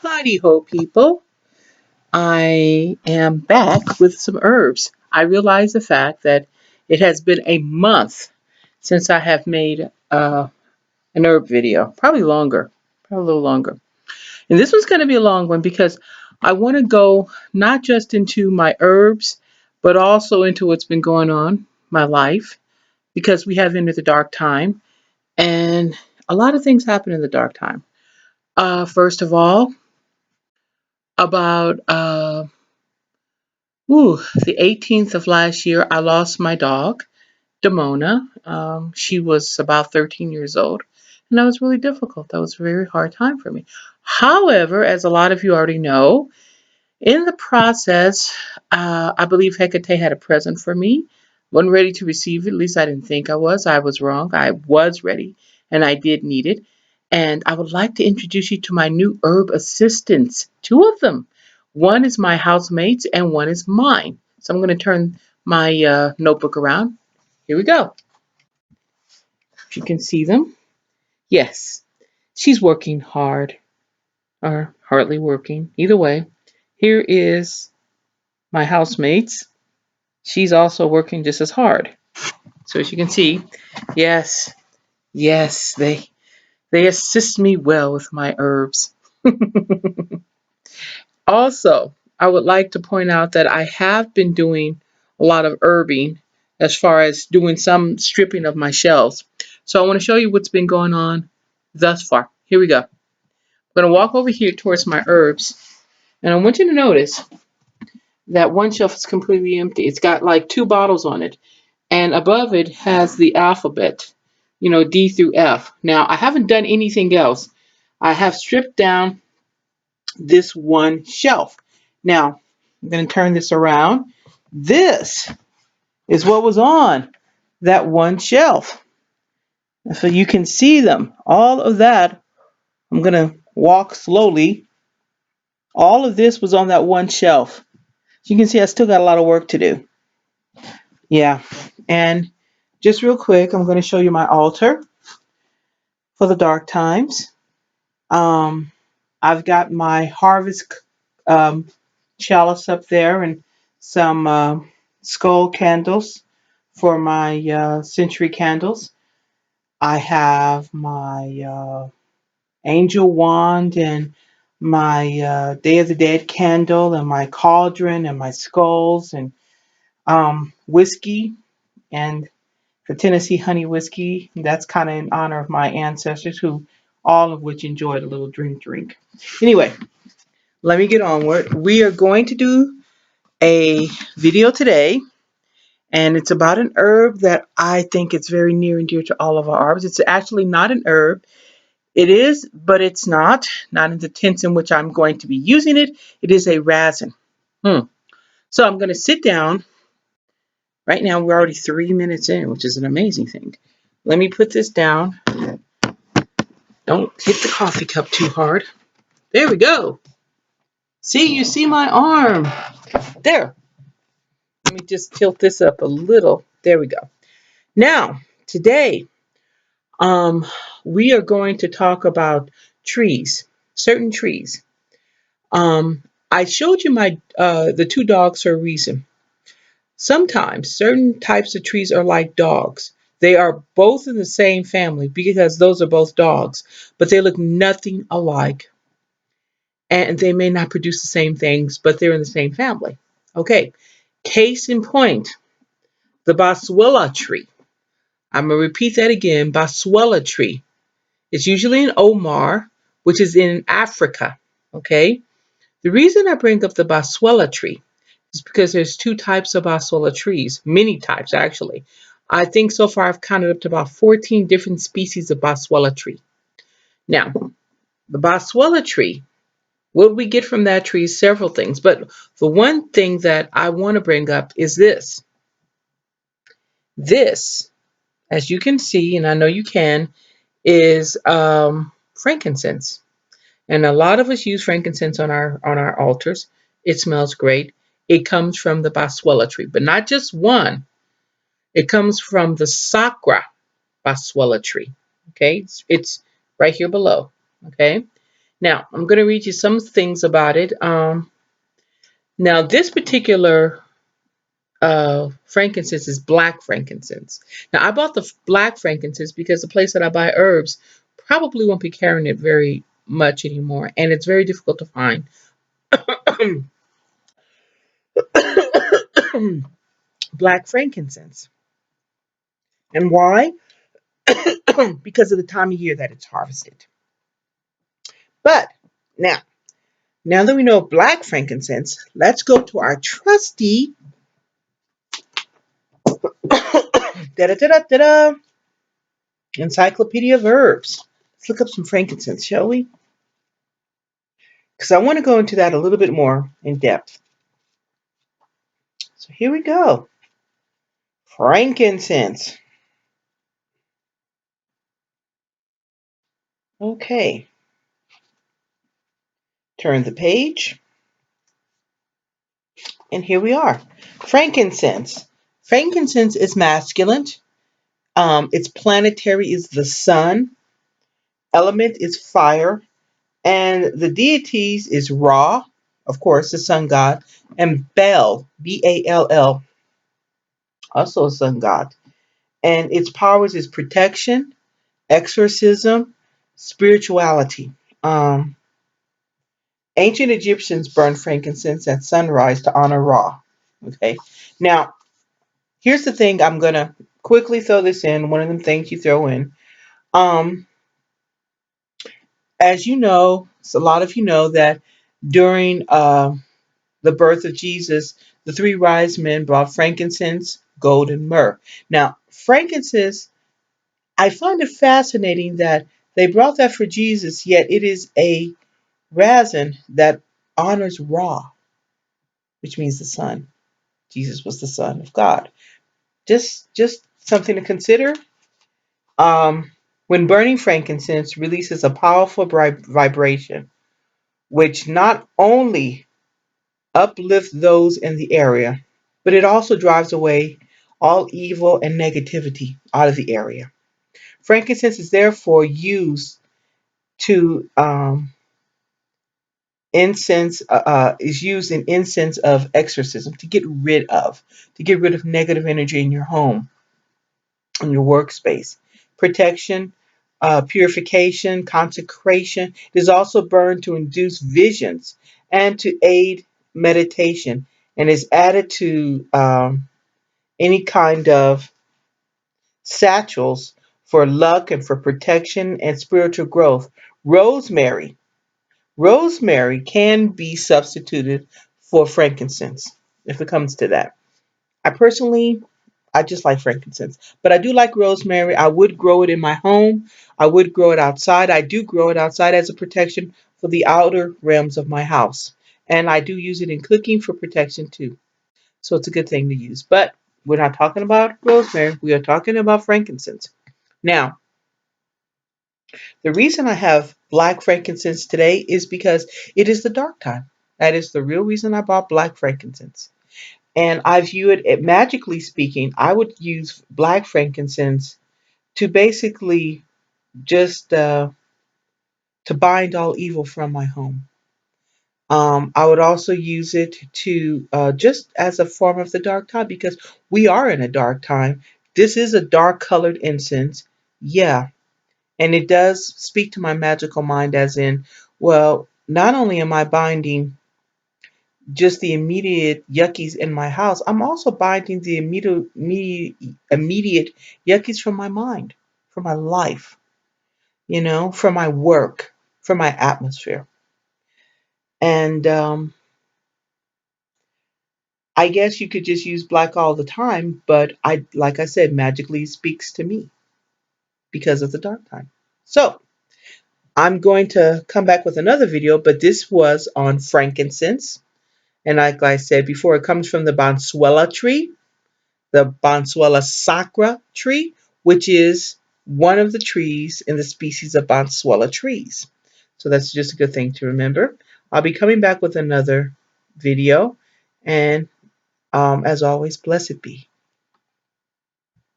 Howdy ho, people. I am back with some herbs. I realize the fact that it has been a month since I have made an herb video. Probably longer, probably a little longer. And this one's going to be a long one because I want to go not just into my herbs, but also into what's been going on, my life, because we have entered the dark time. And a lot of things happen in the dark time. First of all, about the 18th of last year, I lost my dog, Demona. She was about 13 years old, and that was really difficult. That was a very hard time for me. However, as a lot of you already know, in the process, I believe Hecate had a present for me. Wasn't ready to receive it. At least I didn't think I was. I was wrong. I was ready, and I did need it. And I would like to introduce you to my new herb assistants. Two of them. One is my housemate's, and one is mine. So I'm going to turn my notebook around. Here we go. If you can see them. Yes, she's working hard, or hardly working. Either way, here is my housemates. She's also working just as hard. So as you can see, yes, yes, they assist me well with my herbs. Also, I would like to point out that I have been doing a lot of herbing as far as doing some stripping of my shelves. So I want to show you what's been going on thus far. Here we go. I'm going to walk over here towards my herbs, and I want you to notice that one shelf is completely empty. It's got like two bottles on it, and above it has the alphabet, D through F. Now, I haven't done anything else. I have stripped down this one shelf. Now, I'm going to turn this around. This is what was on that one shelf. So you can see them. All of that, I'm going to walk slowly. All of this was on that one shelf. So you can see I still got a lot of work to do. Yeah. And just real quick, I'm going to show you my altar for the dark times. Um, I've got my harvest um, chalice up there and some skull candles for my century candles. I have my angel wand and my Day of the Dead candle and my cauldron and my skulls and whiskey and the Tennessee honey whiskey. That's kind of in honor of my ancestors, who all of which enjoyed a little drink. Anyway, let me get onward. We are going to do a video today, and it's about an herb that I think it's very near and dear to all of our herbs. It's actually not an herb. It is, but it's not in the tense in which I'm going to be using it. It is a resin. So I'm going to sit down. Right now, we're already 3 minutes in, which is an amazing thing. Let me put this down. Don't hit the coffee cup too hard. There we go. See, you see my arm. There. Let me just tilt this up a little. There we go. Now, today, um, we are going to talk about trees, certain trees. I showed you my the two dogs for a reason. Sometimes certain types of trees are like dogs. They are both in the same family because those are both dogs, but they look nothing alike, and they may not produce the same things, but they're in the same family. Okay, case in point, the boswellia tree. I'm going to repeat that again, boswellia tree. It's usually in Omar, which is in Africa. Okay, the reason I bring up the boswellia tree is because there's two types of boswellia trees, many types actually. I think so far I've counted up to about 14 different species of boswellia tree. Now, the boswellia tree, what we get from that tree is several things, but the one thing that I want to bring up is this. This, as you can see, and I know you can, is frankincense. And a lot of us use frankincense on our altars. It smells great. It comes from the boswellia tree, but not just one. It comes from the Sacra boswellia tree. Okay, it's right here below. Okay, Now, I'm going to read you some things about it. Now, this particular frankincense is black frankincense. Now, I bought the black frankincense because the place that I buy herbs probably won't be carrying it very much anymore, and it's very difficult to find. Black frankincense. And why? Because of the time of year that it's harvested. But now, now that we know black frankincense, let's go to our trusty da-da-da-da-da, Encyclopedia of Herbs. Let's look up some frankincense, shall we? Because I want to go into that a little bit more in depth. So here we go. Frankincense. Okay. Turn the page. And here we are. Frankincense. Frankincense is masculine. Its planetary is the sun. Element is fire. And the deities is Ra, of course, the sun god, and Bel, Ball, also a sun god. And its powers is protection, exorcism, spirituality. Um, Ancient Egyptians burned frankincense at sunrise to honor Ra. Okay. Now, here's the thing. I'm gonna quickly throw this in. One of them things you throw in. Um, as you know, so a lot of you know that during the birth of Jesus, the three wise men brought frankincense, gold, and myrrh. Now, frankincense, I find it fascinating that they brought that for Jesus, yet it is a resin that honors Ra, which means the sun. Jesus was the Son of God. Just something to consider. Um, when burning frankincense releases a powerful vibration, which not only uplifts those in the area, but it also drives away all evil and negativity out of the area. Frankincense is therefore used to incense is used in incense of exorcism to get rid of negative energy in your home, in your workspace. Protection, purification, consecration. It is also burned to induce visions and to aid meditation, and is added to any kind of satchels for luck and for protection and spiritual growth. Rosemary. Rosemary can be substituted for frankincense if it comes to that. I personally, I just like frankincense, but I do like rosemary. I would grow it in my home. I would grow it outside. I do grow it outside as a protection for the outer realms of my house. And I do use it in cooking for protection too. So it's a good thing to use. But we're not talking about rosemary. We are talking about frankincense. Now, the reason I have black frankincense today is because it is the dark time. That is the real reason I bought black frankincense. And I view it, magically speaking, I would use black frankincense to basically just to bind all evil from my home. I would also use it to just as a form of the dark time because we are in a dark time. This is a dark colored incense. Yeah. And it does speak to my magical mind, as in, well, not only am I binding just the immediate yuckies in my house, I'm also binding the immediate yuckies from my mind, from my life, from my work, from my atmosphere. And I guess you could just use black all the time, but like I said, magically speaks to me because of the dark time. So I'm going to come back with another video, but this was on frankincense. And like I said before, it comes from the Bonsuela tree, the Bonsuela sacra tree, which is one of the trees in the species of Bonsuela trees. So that's just a good thing to remember. I'll be coming back with another video. And as always, blessed be.